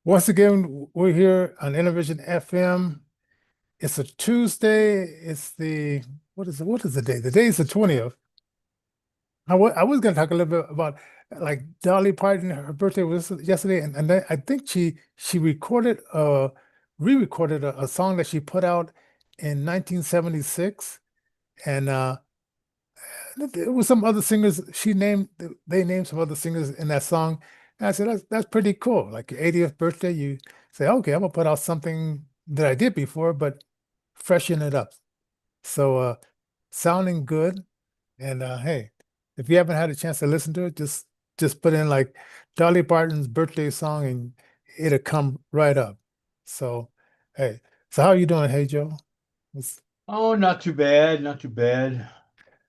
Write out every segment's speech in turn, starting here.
Once again, we're here on Innervision FM. It's a Tuesday. It's the what is the day? The day is the 20th. I was going to talk a little bit about like Dolly Parton. Her birthday was yesterday, and I think she recorded re-recorded a song that she put out in 1976, and there was some other singers they named some other singers in that song. And I said that's pretty cool. Like your 80th birthday, you say, okay, I'm gonna put out something that I did before, but freshen it up. So sounding good. And hey, if you haven't had a chance to listen to it, just put in like Dolly Parton's birthday song and it'll come right up. So hey, so how are you doing, hey Joe? It's, Oh, not too bad, not too bad.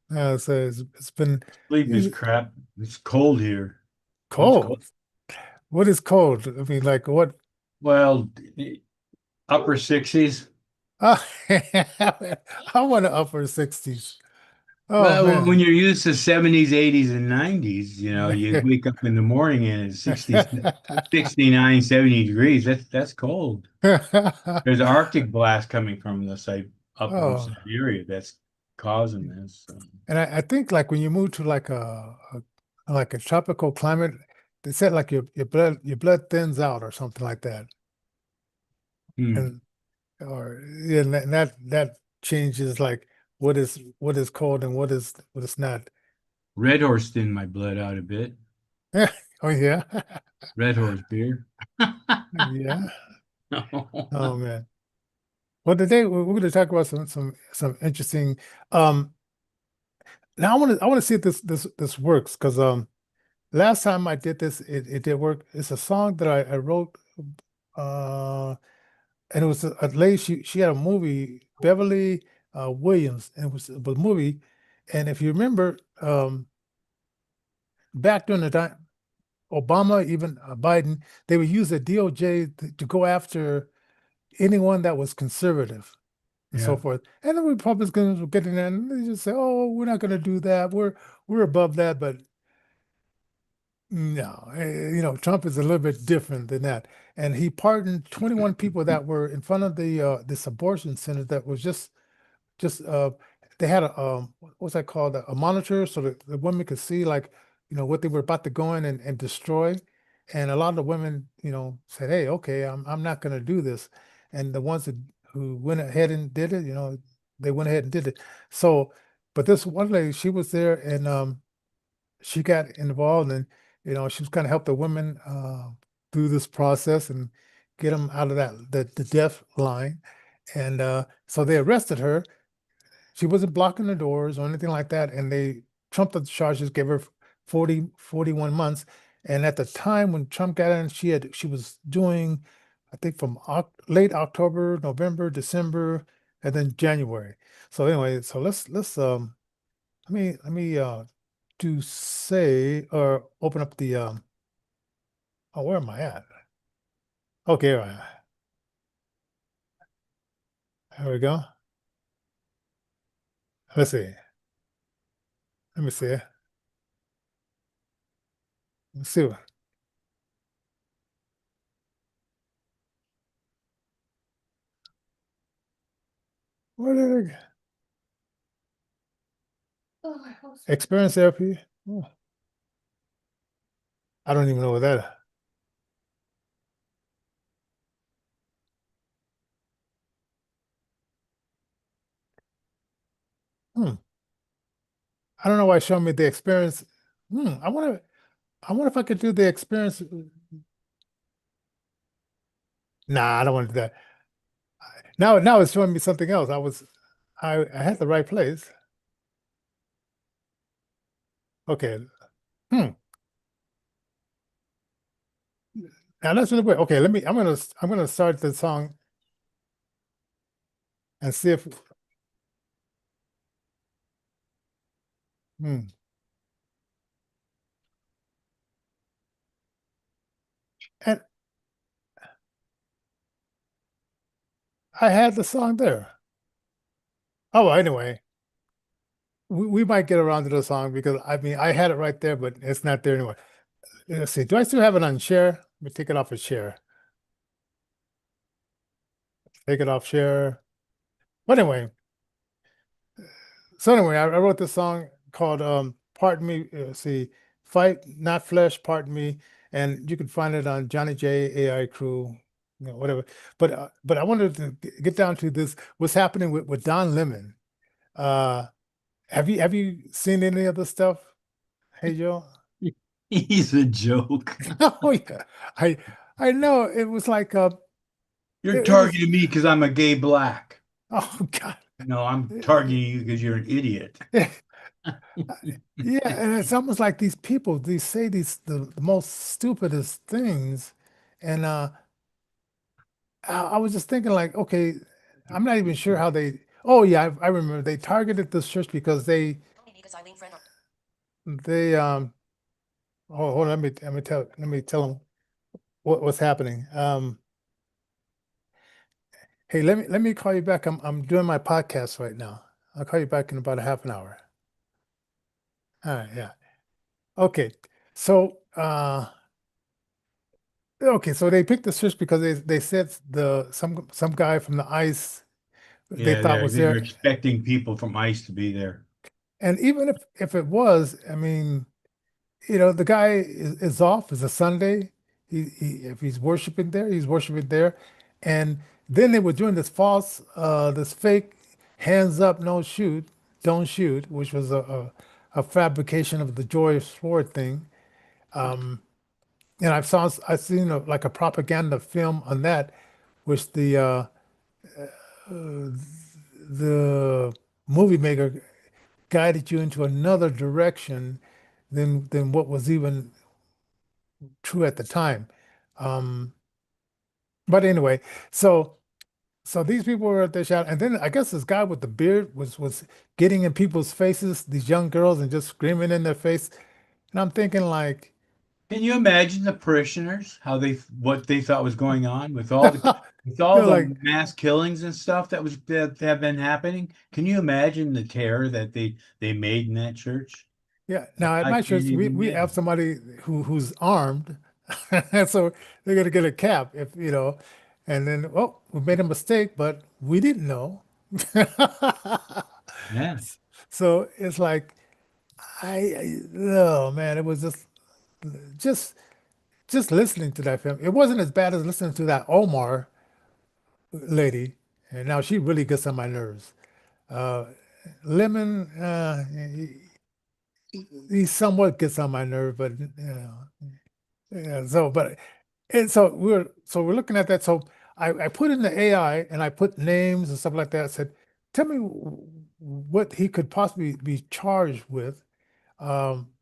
it's been Sleeping is crap. It's cold here. It's cold. cold. What is cold? I mean, like what? Well, upper 60s. Uh, I want to upper 60s. Oh Well, when man. you're used to 70s, 80s, and 90s, you wake up in the morning and it's 60, 69, 70 degrees. That's cold. There's an Arctic blast coming from the site up in Oh, Siberia that's causing this. and I think like when you move to like like a tropical climate, they said like your blood thins out or something like that, Hmm. and or yeah, and that changes like what is cold and what is not. Red Horse thinned my blood out a bit. Oh yeah, Red Horse beer. yeah. Oh man. Well, today we're going to talk about some interesting. Um, Now I want to see if this works because last time I did this it did work. It's a song that I wrote uh and it was a lady she had a movie Beverly Williams and it was a movie, and if you remember back during the time Obama, even Biden, they would use the DOJ to go after anyone that was conservative and so Yeah. forth. And the Republicans were getting in and they just say, "Oh, we're not going to do that. We're above that." But no, Trump is a little bit different than that. And he pardoned 21 people that were in front of this abortion center that was just they had a what's that called? A monitor so that the women could see like, what they were about to go in and destroy. And a lot of the women, said, "Hey, okay, I'm not gonna do this." And the ones who went ahead and did it, they went ahead and did it. So, but this one lady, she was there and she got involved and she was kind of help the women through this process and get them out of the death line. And so they arrested her. She wasn't blocking the doors or anything like that, and they trumped the charges, gave her 41 months. And at the time when Trump got in, she was doing, I think from late October, November, December, and then January. So anyway, so let's let me do say or open up the oh, where am I at? Okay, all right. There we go. Let's see. Let me see. Let's see. What did I experience therapy? Oh, I don't even know what that. Hmm. I don't know why it's showing me the experience. I wonder if I could do the experience. Nah, I don't want to do that. Now it's showing me something else. I had the right place. Okay. Hmm. Now that's really weird. Okay, I'm gonna start the song and see if hmm. And I had the song there. Oh, well, anyway, we might get around to the song because I mean I had it right there, but it's not there anymore. Let's see. Do I still have it on share? Let me take it off of share. Take it off share. But anyway, I wrote this song called Pardon Me, see, Fight Not Flesh, Pardon Me, and you can find it on Johnny J, AI Crew, whatever. But I wanted to get down to this, what's happening with Don Lemon. Uh have you seen any of the stuff? Hey Joe? He's a joke. Oh yeah. I I know it was like You're it was targeting me because I'm a gay black. oh God. No, I'm targeting you because you're an idiot. Yeah, and it's almost like these people, they say the most stupidest things. And I was just thinking like, okay, I'm not even sure how they, oh yeah, I remember they targeted this church because they oh hold on, let me tell them what's happening. Hey, let me call you back. I'm doing my podcast right now. I'll call you back in about a half an hour. All right, yeah. Okay. So so they picked the Swiss because they said some guy from the ICE they Yeah, thought was they're there. expecting people from ICE to be there. And even if it was, I mean, the guy is off. It's a Sunday. He if he's worshiping there, he's worshiping there. And then they were doing this fake hands up, no shoot, don't shoot, which was a fabrication of the George Floyd thing. And I've seen like a propaganda film on that, which the movie maker guided you into another direction than what was even true at the time. Um, but anyway, so these people were at the shot, and then I guess this guy with the beard was getting in people's faces, these young girls, and just screaming in their face. And I'm thinking like, Can you imagine the parishioners, how they what they thought was going on with all they're the like, mass killings and stuff that have been happening? Can you imagine the terror that they made in that church? yeah. Now at I my can't church, even we have imagine. somebody who's armed, and so they're gonna get a cap if and then we made a mistake, but we didn't know. Yeah. So it's like oh man, it was just just listening to that film. It wasn't as bad as listening to that Omar lady, and now she really gets on my nerves. Uh, Lemon, he somewhat gets on my nerve, but yeah. So we're looking at that. So I put in the AI and I put names and stuff like that. I said, tell me what he could possibly be charged with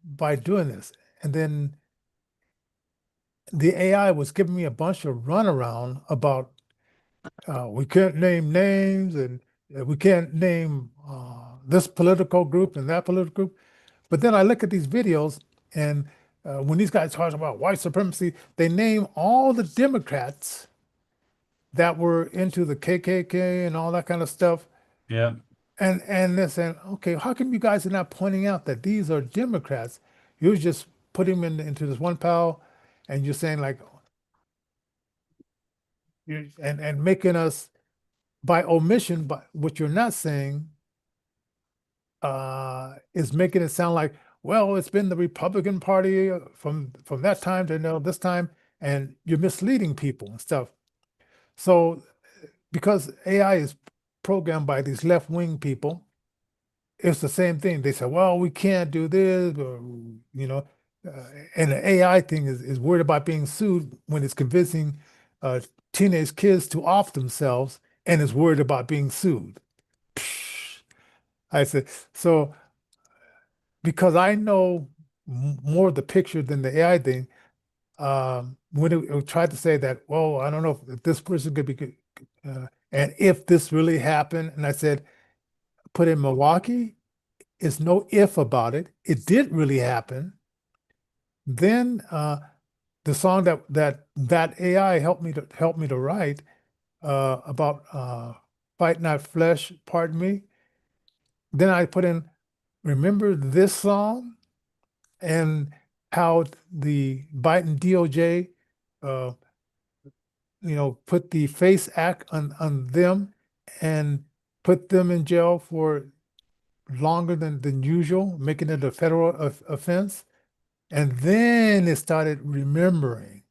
by doing this. And then the AI was giving me a bunch of runaround about we can't name names and we can't name this political group and that political group. But then I look at these videos and when these guys talk about white supremacy, they name all the Democrats that were into the KKK and all that kind of stuff. Yeah. And they're saying, okay, how come you guys are not pointing out that these are Democrats? You just put them into this one pile and you're saying like, and making us by omission, but what you're not saying is making it sound like, well, it's been the Republican Party from that time to this time, and you're misleading people and stuff. So because AI is programmed by these left-wing people, it's the same thing. They say, well, we can't do this, or you know, uh, and the AI thing is worried about being sued when it's convincing uh, teenage kids to off themselves and is worried about being sued. I said, so because I know more of the picture than the AI thing, when it tried to say that, well, I don't know if this person could be good, and if this really happened, and I said, put in Milwaukee, is no if about it. It did really happen. Then the song that AI helped me to write about fight not flesh, pardon me. Then I put in, remember this song? And how the Biden DOJ uh, put the FACE Act on them and put them in jail for longer than usual, making it a federal offense. And then it started remembering.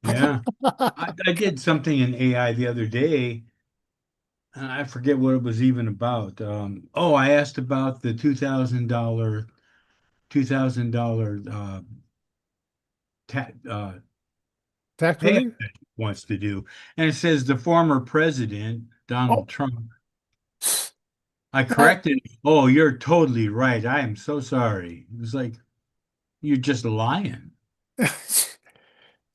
Yeah. I did something in AI the other day, and I forget what it was even about. Oh, I asked about the $2,000 ta Tax payout relief? that he wants to do. And it says the former president, Oh, Donald Trump. I I, corrected, oh, you're totally right. I am so sorry. It was like, you're just lying.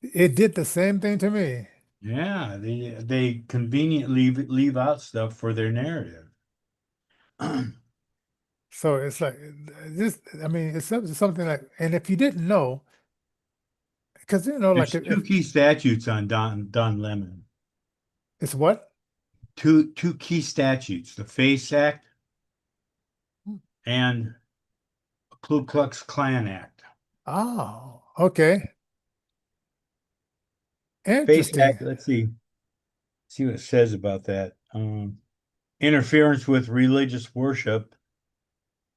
it did the same thing to me. Yeah, they conveniently leave out stuff for their narrative. So it's like this. I mean, it's something like, and if you didn't know, because like There's two if key statutes on Don Lemon. it's what? Two key statutes, the FACE Act and Ku Klux Klan Act. Oh, okay, FACE interesting. Act, let's see what it says about that. Interference with religious worship,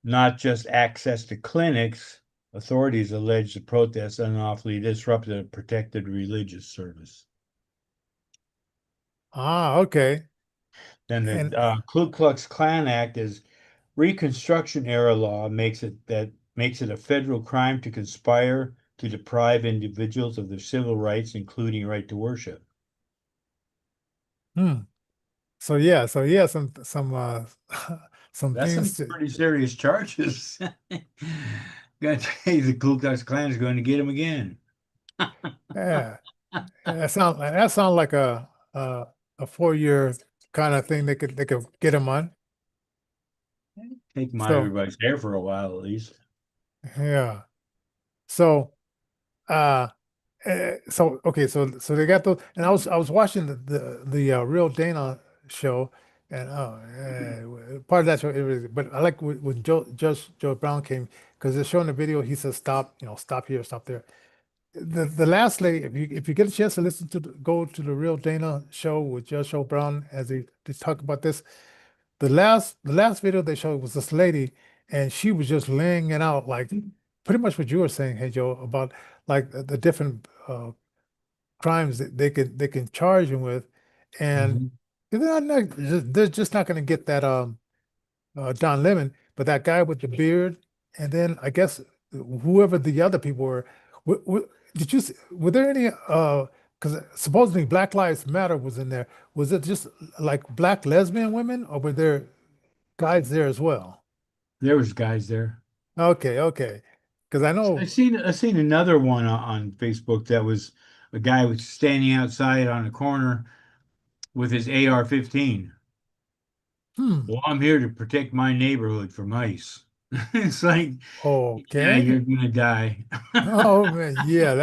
not just access to clinics. Authorities allege the protests unlawfully disrupted a protected religious service. Ah, okay, Then and the Ku Klux Klan Act is Reconstruction era law makes it a federal crime to conspire to deprive individuals of their civil rights, including right to worship. hmm. So yeah, some some That's some things to, pretty serious charges. Gotta tell you, the Ku Klux Klan is going to get him again. yeah. That sound like a 4-year kind of thing they could get him on. Take my So everybody's hair for a while at least. yeah. So uh so okay, so they got those, and I was watching the Real Dana show, and part of that show, but I like when Judge Joe Brown came, because they're showing the video. He says stop, stop here, stop there. The last lady, if you get a chance to go to the Real Dana show with Judge Joe Brown as they talk about this, the last video they showed was this lady, and she was just laying it out like pretty much what you were saying, hey Joe, about like the different crimes that they can charge him with, and Mhm. they're just not going to get that Don Lemon, but that guy with the beard, and then I guess whoever the other people were. Did you were there any because supposedly Black Lives Matter was in there. Was it just like black lesbian women, or were there guys there as well? There was guys there. Okay, okay. Because I know, I seen another one on Facebook that was a guy was standing outside on a corner with his AR-15. hmm, Well, I'm here to protect my neighborhood from ICE. It's like, yeah, okay. you're gonna die. Oh man, yeah,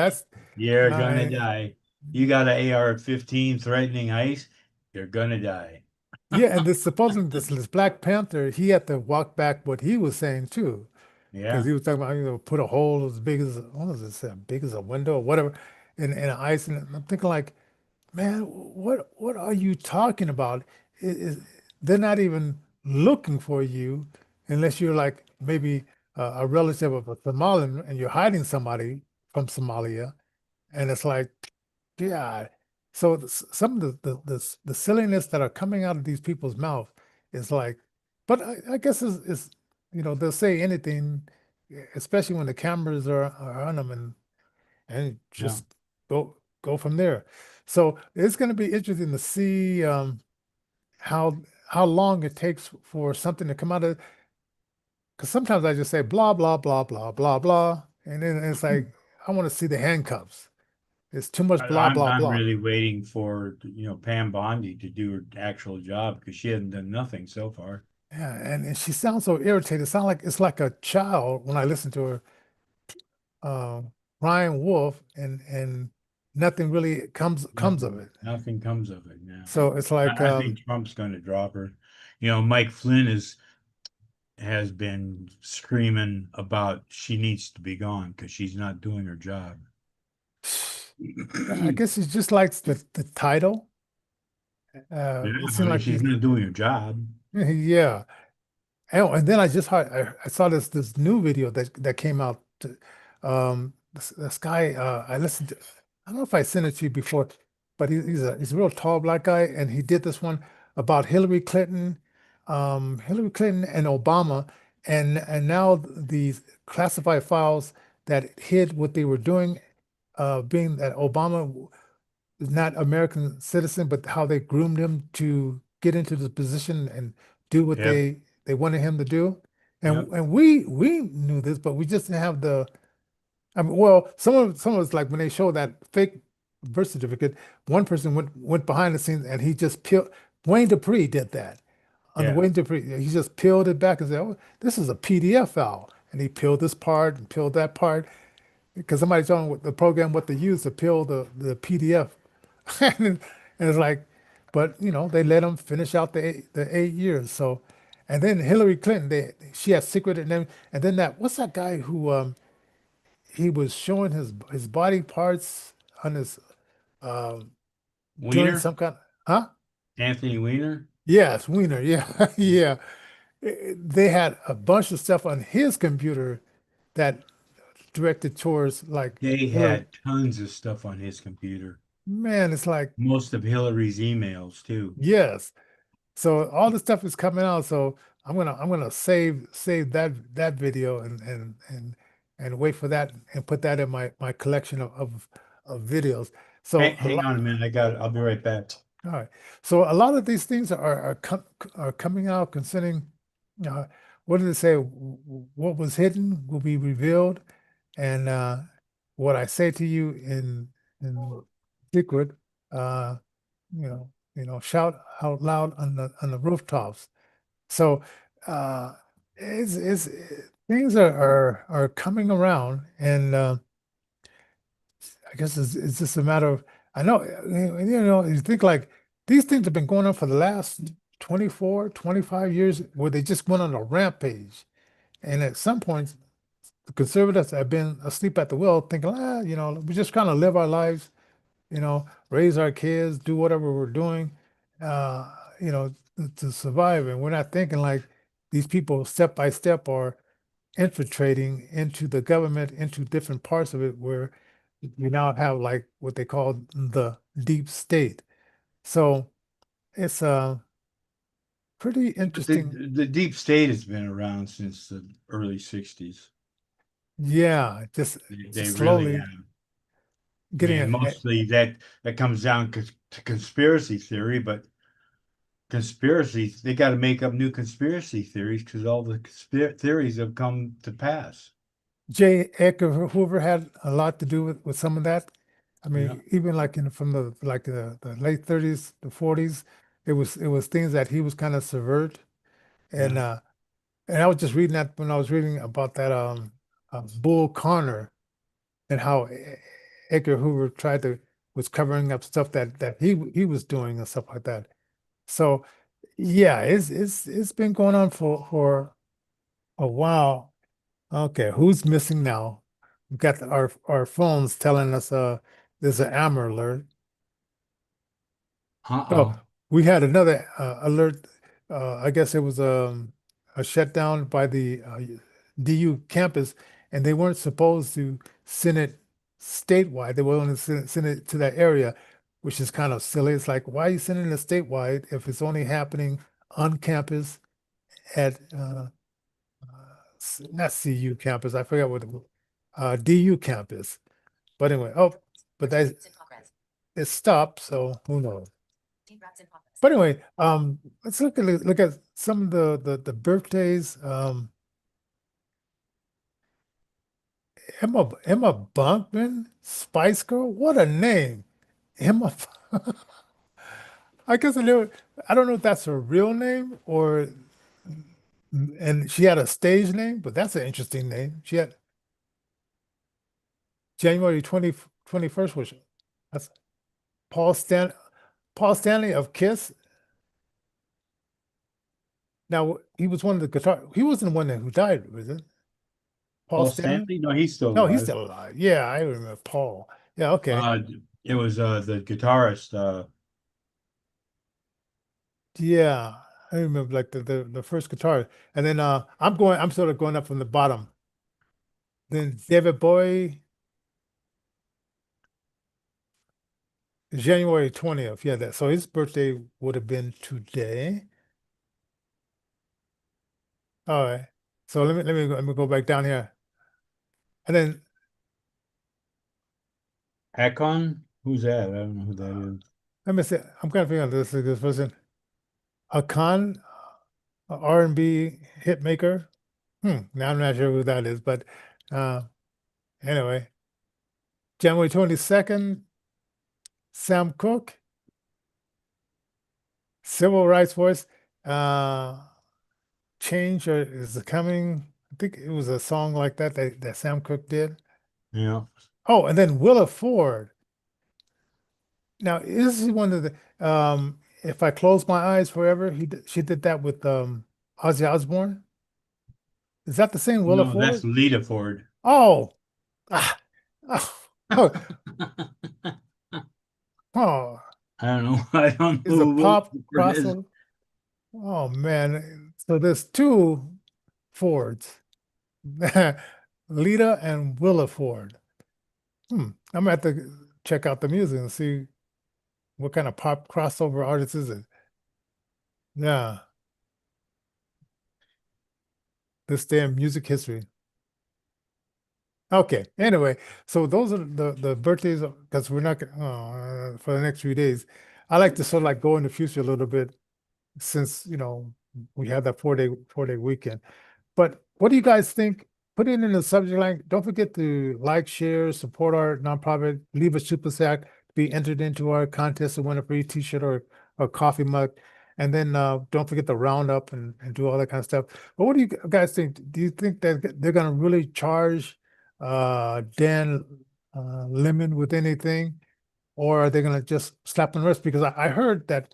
You're gonna I die. You got an AR-15 threatening ICE, you're gonna die. yeah, and this supposedly this Black Panther, he had to walk back what he was saying too, because Yeah, he was talking about put a hole as big as what was it, said, big as a window or whatever, in ice, and I'm thinking like, man, what are you talking about? They're not even looking for you unless you're like maybe a relative of a Somalian and you're hiding somebody from Somalia, and it's like, yeah. So some of the silliness that are coming out of these people's mouth is like, but I guess is they'll say anything, especially when the cameras are on them, and yeah. just go from there. So it's going to be interesting to see how how long it takes for something to come out of. Because sometimes I just say blah blah blah blah blah blah, and then it's like I want to see the handcuffs. It's too much blah I'm blah I'm blah. really waiting for Pam Bondi to do her actual job because she hasn't done nothing so far. Yeah, and she sounds so irritated. It sounds like it's like a child when I listen to her, Ryan Wolf, and nothing really comes of Nothing, it. nothing comes of it now. So it's like, I think Trump's going to drop her. Mike Flynn has been screaming about she needs to be gone because she's not doing her job. I guess he just likes the title. Yeah, It I seemed mean, like she's he's not doing her job. yeah. And then I just heard I saw this new video that came out. This guy I listened to. I don't know if I sent it to you before, but he's a real tall black guy, and he did this one about Hillary Clinton and Obama, and now these classified files that hid what they were doing, being that Obama is not American citizen, but how they groomed him to get into the position and do what Yep, they wanted him to do. yep, And we knew this, but we just didn't have the. I mean, well, some of us like when they show that fake birth certificate, one person went behind the scenes and he just peeled. Wayne Dupree did that. On the yeah, Wayne Dupree, he just peeled it back and said, "Oh, this is a PDF file," and he peeled this part and peeled that part because somebody told him the program what to use to peel the PDF. and, and it's like, but they let him finish out the 8 years. So, and then Hillary Clinton, she had secret and then that what's that guy who he was showing his body parts on his um doing Wiener, some kind huh? Anthony Weiner. Yes, Wiener. Yeah, yeah. They had a bunch of stuff on his computer that directed towards like They Hillary. had tons of stuff on his computer. Man, it's like Most of Hillary's emails too. yes. So all the stuff is coming out. So I'm gonna save that video and wait for that and put that in my collection of videos. So a Hang lot. on a minute, I'll be right back. All right. So a lot of these things are coming out concerning. Uh, what did it say? What was hidden will be revealed, and what I say to you in secret, uh, shout out loud on the rooftops. So uh, it's things are coming around, and I guess it's just a matter of I know you think like these things have been going on for the last 24, 25 years where they just went on a rampage, and at some point the conservatives have been asleep at the wheel, thinking we just kind of live our lives, raise our kids, do whatever we're doing, uh, to survive. And we're not thinking like these people step by step are infiltrating into the government, into different parts of it, where you now have like what they call the deep state. So it's pretty But the interesting. the deep state has been around since the early 60s. Yeah, just They just really slowly have. I getting mean, it. mostly that comes down to conspiracy theory, but conspiracies, they got to make up new conspiracy theories because all the theories have come to pass. J. Edgar Hoover had a lot to do with some of that. I Yeah, mean, even like from the late 30s, the 40s, it was things that he was kind of subvert. And yeah. uh and I was just reading that when I was reading about that Bull Connor and how Edgar Hoover was covering up stuff that he was doing and stuff like that. So yeah, it's been going on for a while. Okay, who's missing now? We've got our phones telling us there's an amber alert. Oh, Uh-oh. we had another alert. I guess it was a shutdown by the DU campus, and they weren't supposed to send it statewide. They were only send it to that area, which is kind of silly. It's like, why are you sending it statewide if it's only happening on campus at not CU campus? I forgot what DU campus. But anyway, but that it stopped, so who knows? But anyway, let's look at some of the birthdays. Emma Bunkman, Spice Girl, what a name! Emma. I guess I don't know if that's her real name or and she had a stage name, but that's an interesting name. She had January 21st, which that's Paul Stan Paul Stanley of Kiss. Now he was one of the guitar. He wasn't the one who died, was it? Paul Paul Stanley? Stanley? No, he's still No, he's alive. still alive. Yeah, I remember Paul. Yeah, okay. Uh, it was the guitarist. Yeah. I remember like the first guitar. And then I'm sort of going up from the bottom. Then David Bowie, January 20th. Yeah, that so his birthday would have been today. All right. So let me go back down here. And then Akon. Who's that? I don't know who that is. let me see. I'm kind of figuring out this person. Akan, R&B hit maker. Now I'm not sure who that is, but uh anyway, January 22nd, Sam Cooke, civil rights voice. Uh Change is coming. I think it was a song like that Sam Cooke did. Yeah. Oh, and then Willa Ford. Now, is he one of the If I Close My Eyes Forever, she did that with Ozzy Osbourne? Is that the same Willa No, that's Ford? Lita Ford. Oh, ah, oh, oh, oh, I don't know. I don't know is a who Will pop Ford is. crossover. Oh man. So there's two Fords. Lita and Willa Ford. I'm gonna have to check out the music and see what kind of pop crossover artist is it. Yeah, this damn music history. Okay. Anyway, so those are the birthdays because we're not for the next few days. I like to sort of like go in the future a little bit since we have that 4-day weekend. But what do you guys think? Put it in the subject line. Don't forget to like, share, support our nonprofit, leave a super sack, be entered into our contest to win a free t-shirt or coffee mug. And then don't forget to round up and do all that kind of stuff. But what do you guys think? Do you think that they're going to really charge Dan Lemon with anything? Or are they going to just slap on the wrist? Because I heard that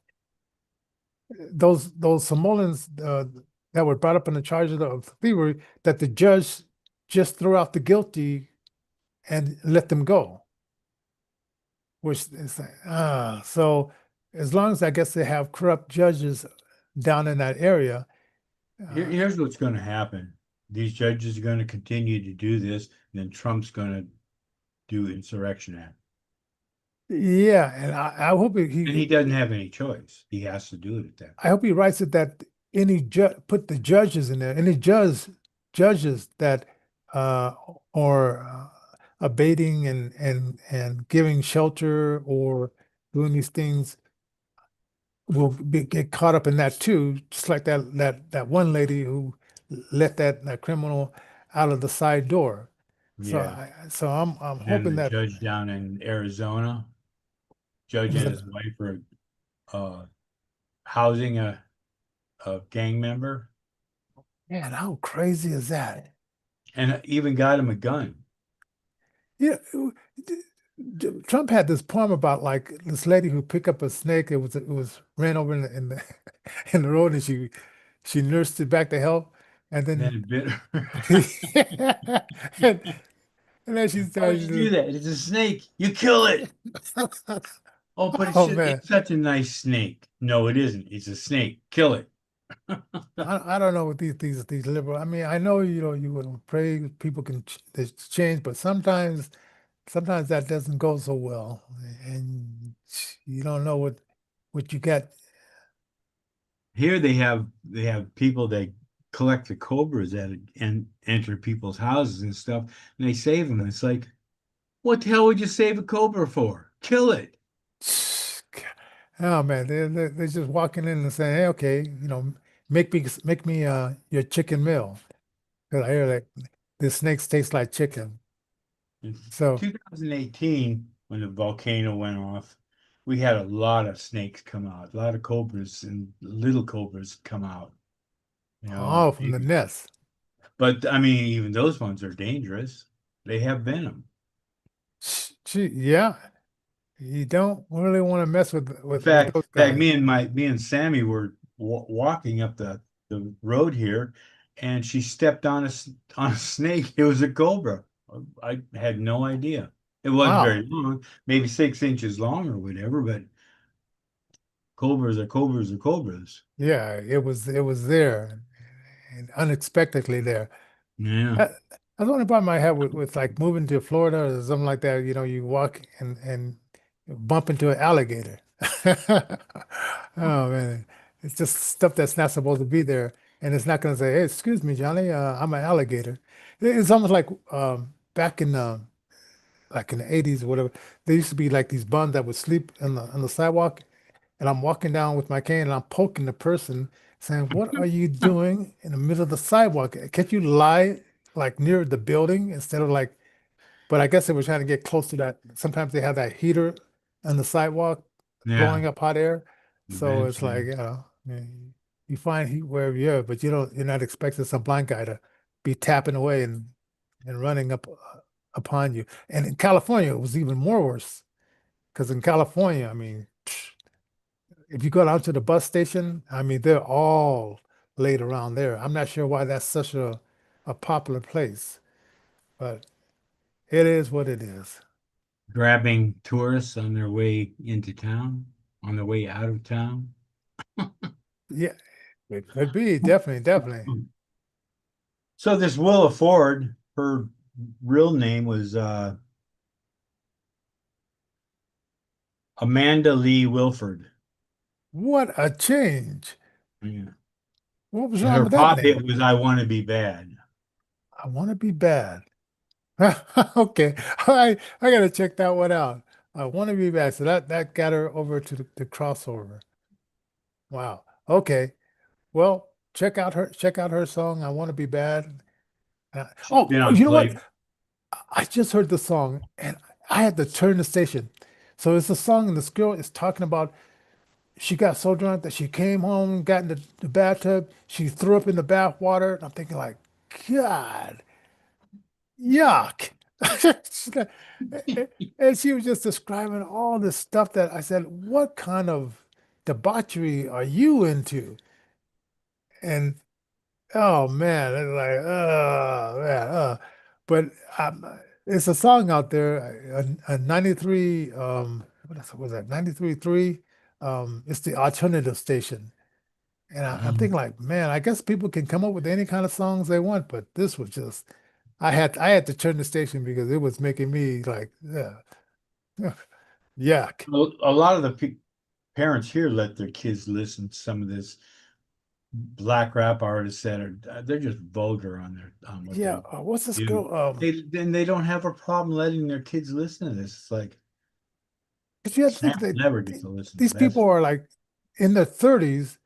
those Samoans that were brought up in the charges of thievery, that the judge just threw out the guilty and let them go, which is like, so as long as I guess they have corrupt judges down in that area, uh, Here's what's going to happen. These judges are going to continue to do this, and then Trump's going to do Insurrection Act. yeah, and I hope And he doesn't have any choice. He has to do it at that I point. hope he writes it that any judge put the judges in there, any judges that uh are abating and giving shelter or doing these things get caught up in that too, just like that one lady who let that criminal out of the side door. So Yeah. I'm Then hoping the that judge down in Arizona, it judge was and a his wife are housing a gang member man, how crazy is that? and even got him a gun. Yeah, Trump had this poem about like this lady who picked up a snake. It was ran over in the in the road, and she nursed it back to health, and Then then it bit her. and, and then she Why would you do started. that? It's a snake. You kill it. Oh, but Oh man, it's such a nice snake. No, it isn't. It's a snake. Kill it. I don't know what these liberal. I mean, I know you would pray people can change, but sometimes that doesn't go so well, and you don't know what you got. Here they have people that collect the cobras that and enter people's houses and stuff, and they save them. It's like, what the hell would you save a cobra for? Kill it. Oh man, they're just walking in and saying, "Hey, okay, make me your chicken meal." 'Cause I hear that the snakes taste like chicken. In So, 2018, when the volcano went off, we had a lot of snakes come out, a lot of cobras and little cobras come out. You know, oh, from the nest. but I mean, even those ones are dangerous. They have venom. Gee, yeah, you don't really want to mess with those In fact, guys. me and Sammy were walking up the road here, and she stepped on on a snake. It was a cobra. I had no idea. It wasn't Wow. very long, maybe 6 inches long or whatever, but cobras are cobras are cobras. Yeah, it was there and unexpectedly there. Yeah. That, that's the only problem I have with like moving to Florida or something like that. You walk and bump into an alligator. Oh man, it's just stuff that's not supposed to be there, and it's not going to say, "Hey, excuse me, Johnny, I'm an alligator." It's almost like back in like in the 80s or whatever. There used to be like these bums that would sleep on the sidewalk, and I'm walking down with my cane and I'm poking the person saying, "What are you doing in the middle of the sidewalk? Can't you lie like near the building instead of like?" But I guess they were trying to get close to that. Sometimes they have that heater on the sidewalk Yeah. blowing up hot air. So it's like, Eventually. you find heat wherever you are, but you're not expecting some blind guy to be tapping away and running up upon you. And in California, it was even more worse because in California, I mean, if you go down to the bus station, I mean, they're all laid around there. I'm not sure why that's such a popular place, but it is what it is. Grabbing tourists on their way into town, on their way out of town. Yeah, it could be, definitely, definitely. So this Willa Ford, her real name was Amanda Lee Wilford. What a change. Yeah. What was And wrong her with that pop name? hit was I Want to Be Bad. I want to be bad. Okay. All right. I gotta check that one out. I want to be bad. So that got her over to the crossover. Wow. Okay. Well, check out her song. I want to be bad. She's Oh, been on you know what? play. I just heard the song and I had to turn the station. So it's a song and this girl is talking about she got so drunk that she came home, got in the bathtub, she threw up in the bath water. And I'm thinking like, God, yuck. She's like- and she was just describing all this stuff that I said, what kind of debauchery are you into? And oh man, it's like, oh man, but it's a song out there, a 93, was that 93.3? It's the alternative station. And I'm thinking like, man, I guess people can come up with any kind of songs they want, but this was just, I had to turn the station because it was making me like, yeah, yuck. A lot of the parents here let their kids listen to some of this black rap artists that are they're just vulgar on what Yeah, they what's this do. girl? They don't have a problem letting their kids listen to this. It's like 'Cause you have to Sam think that never get to listen to these people that. are like in their 30s.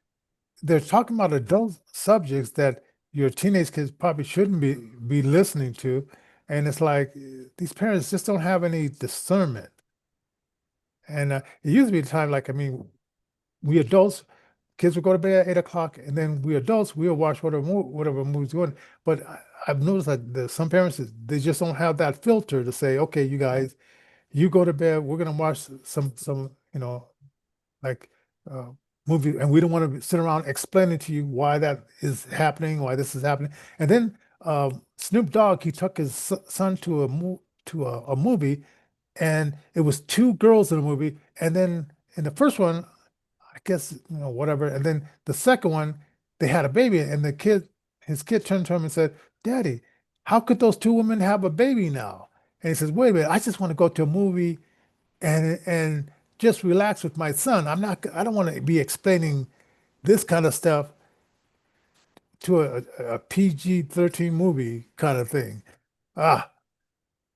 They're talking about adult subjects that your teenage kids probably shouldn't be listening to, and it's like these parents just don't have any discernment. And it used to be a time like, I mean, we adults, kids would go to bed at 8 o'clock, and then we adults we'll watch whatever movie's going. But I've noticed that some parents they just don't have that filter to say, okay, you guys, you go to bed, we're gonna watch some like uh, movie, and we don't want to sit around explaining to you why that is happening, why this is happening. And then Snoop Dogg, he took his son to a movie, and it was two girls in the movie, and then in the first one, I guess whatever, and then the second one, they had a baby, and his kid turned to him and said, "Daddy, how could those two women have a baby now?" And he says, "Wait a minute, I just want to go to a movie and just relax with my son. I don't want to be explaining this kind of stuff to a PG-13 movie kind of thing." Ah,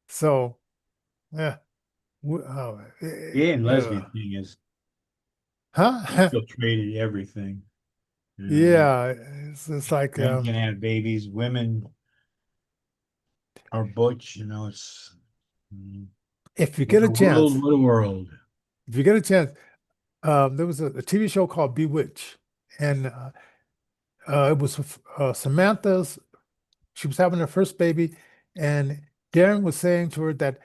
so yeah, Gay and lesbian thing is huh? infiltrated everything. Yeah, it's like Men can have babies, women are butch. It's mm, if you get what a a world, chance, what a world. if you get a chance, there was a TV show called Bewitched, and it was Samantha's. She was having her first baby, and Darren was saying to her that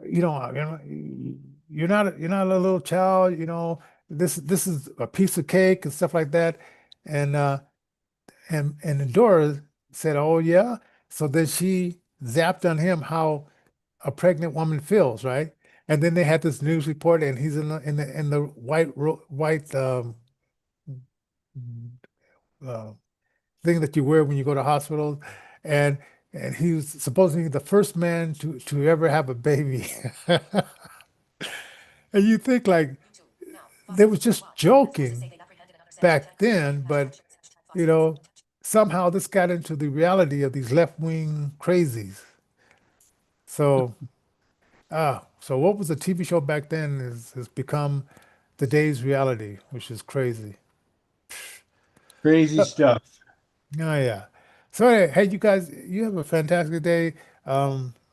you're not a little child, this is a piece of cake and stuff like that. And Dora said, "Oh yeah." So then she zapped on him how a pregnant woman feels, right? And then they had this news report, and he's in the white uh, thing that you wear when you go to hospitals, and he was supposedly the first man to ever have a baby. And you think like they was just joking back then, but you know, somehow this got into the reality of these left-wing crazies. So, so what was a TV show back then has become today's reality, which is crazy. Crazy Uh, stuff. Oh yeah. So anyway, hey, you guys, you have a fantastic day.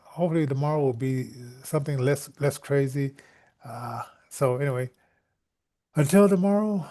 Hopefully tomorrow will be something less crazy. So anyway, until tomorrow.